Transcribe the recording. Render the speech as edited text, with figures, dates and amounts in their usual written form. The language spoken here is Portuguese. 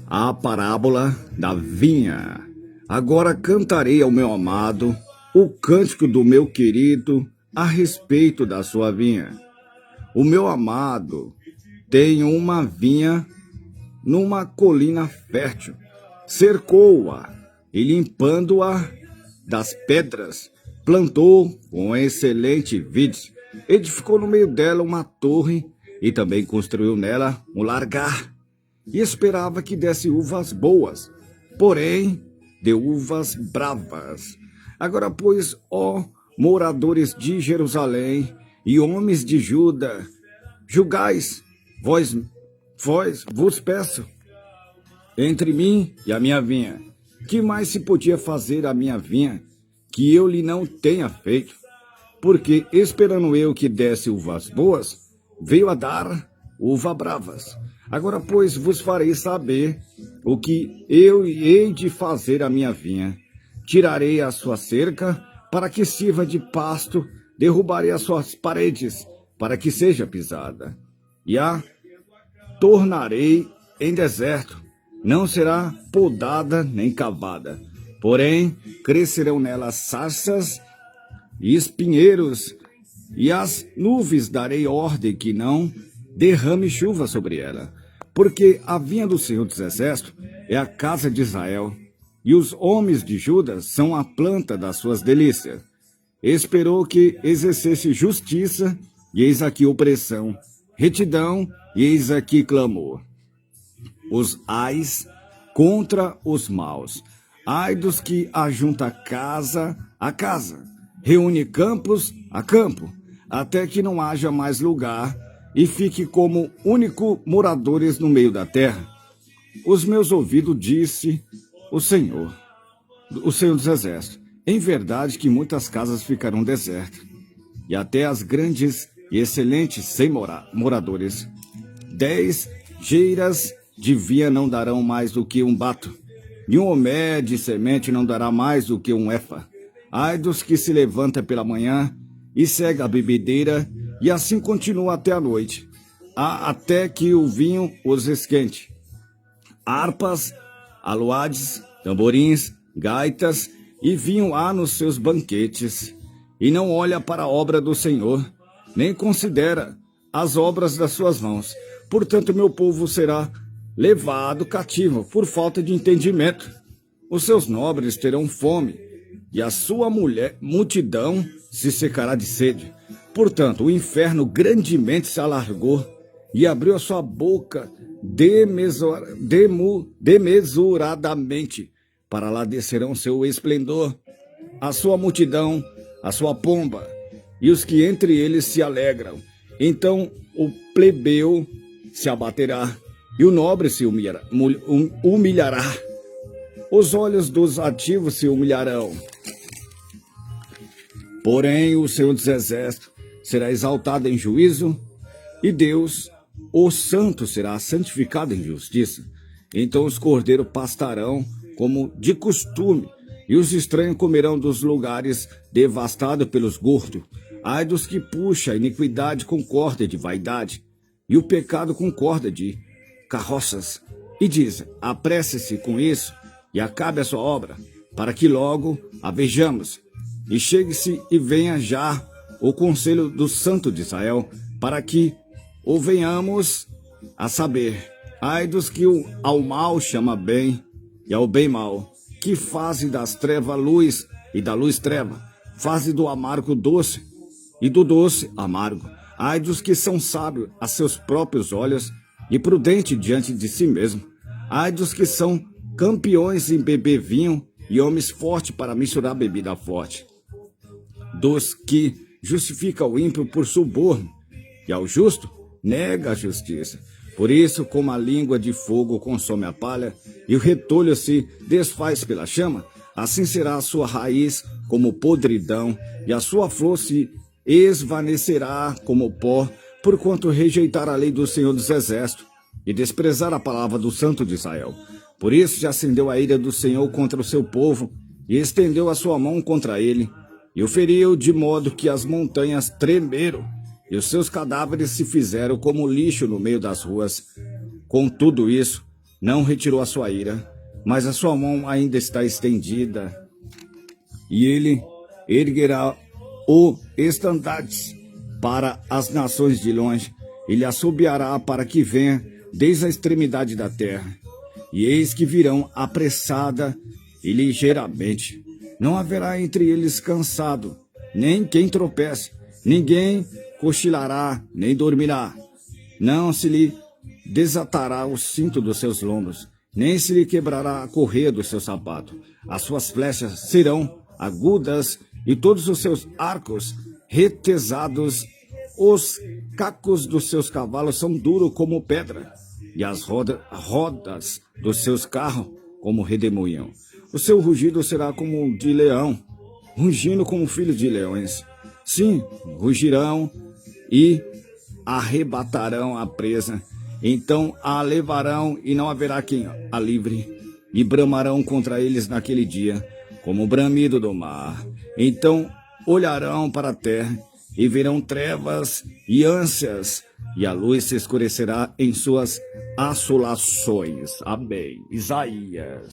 A parábola da vinha. Agora cantarei ao meu amado o cântico do meu querido a respeito da sua vinha. O meu amado tem uma vinha numa colina fértil. Cercou-a e, limpando-a das pedras, plantou com excelente vide. Edificou no meio dela uma torre e também construiu nela um largar. E esperava que desse uvas boas, porém deu uvas bravas. Agora, pois, ó moradores de Jerusalém e homens de Juda, julgais, vós vos peço, entre mim e a minha vinha, que mais se podia fazer à minha vinha, que eu lhe não tenha feito? Porque, esperando eu que desse uvas boas, veio a dar uvas bravas. Agora, pois, vos farei saber o que eu hei de fazer à minha vinha. Tirarei a sua cerca para que sirva de pasto, derrubarei as suas paredes para que seja pisada. E a tornarei em deserto, não será podada nem cavada. Porém, crescerão nela sarças e espinheiros, e as nuvens darei ordem que não derrame chuva sobre ela. Porque a vinha do Senhor dos Exércitos é a casa de Israel, e os homens de Judas são a planta das suas delícias. Esperou que exercesse justiça, e eis aqui opressão, retidão, e eis aqui clamor. Os ais contra os maus. Ai dos que ajunta casa a casa, reúne campos a campo, até que não haja mais lugar e fique como único moradores no meio da terra. Os meus ouvidos disse o Senhor dos Exércitos, em verdade que muitas casas ficarão desertas, e até as grandes e excelentes sem moradores. 10 geiras de vinha não darão mais do que um bato, e um homé de semente não dará mais do que um efa. Ai dos que se levanta pela manhã e segue a bebedeira, e assim continua até a noite, até que o vinho os esquente. Harpas, aluades, tamborins, gaitas e vinho há nos seus banquetes, e não olha para a obra do Senhor, nem considera as obras das suas mãos. Portanto, meu povo será levado cativo por falta de entendimento. Os seus nobres terão fome, e a sua multidão se secará de sede. Portanto, o inferno grandemente se alargou e abriu a sua boca demesuradamente. Para lá descerão seu esplendor, a sua multidão, a sua pomba, e os que entre eles se alegram. Então o plebeu se abaterá, e o nobre se humilhará. Os olhos dos ativos se humilharão. Porém, o Senhor dos Exércitos será exaltado em juízo, e Deus, o Santo, será santificado em justiça. Então os cordeiros pastarão como de costume, e os estranhos comerão dos lugares devastados pelos gordos. Ai dos que puxa a iniquidade com corda de vaidade, e o pecado com corda de carroças. E diz, apresse-se com isso, e acabe a sua obra, para que logo a vejamos. E chegue-se e venha já o conselho do Santo de Israel, para que o venhamos a saber. Ai dos que ao mal chama bem, e ao bem mal, que fazem das trevas luz, e da luz treva, fazem do amargo doce, e do doce amargo. Ai dos que são sábios a seus próprios olhos, e prudentes diante de si mesmo. Ai dos que são campeões em beber vinho, e homens fortes para misturar bebida forte. Dos que justifica o ímpio por suborno, e ao justo nega a justiça. Por isso, como a língua de fogo consome a palha, e o retolho se desfaz pela chama, assim será a sua raiz como podridão, e a sua flor se esvanecerá como pó, porquanto rejeitar a lei do Senhor dos Exércitos, e desprezar a palavra do Santo de Israel. Por isso se acendeu a ira do Senhor contra o seu povo, e estendeu a sua mão contra ele, e o feriu de modo que as montanhas tremeram, e os seus cadáveres se fizeram como lixo no meio das ruas. Com tudo isso, não retirou a sua ira, mas a sua mão ainda está estendida. E ele erguerá o estandarte para as nações de longe. Ele assobiará para que venha desde a extremidade da terra. E eis que virão apressada e ligeiramente. Não haverá entre eles cansado, nem quem tropece. Ninguém cochilará, nem dormirá. Não se lhe desatará o cinto dos seus lombos, nem se lhe quebrará a correia do seu sapato. As suas flechas serão agudas e todos os seus arcos retesados. Os cacos dos seus cavalos são duros como pedra, e as rodas dos seus carros como redemoinhão. O seu rugido será como o de leão, rugindo como filho de leões. Sim, rugirão e arrebatarão a presa. Então a levarão e não haverá quem a livre. E bramarão contra eles naquele dia, como o bramido do mar. Então olharão para a terra e verão trevas e ânsias, e a luz se escurecerá em suas assolações. Amém. Isaías.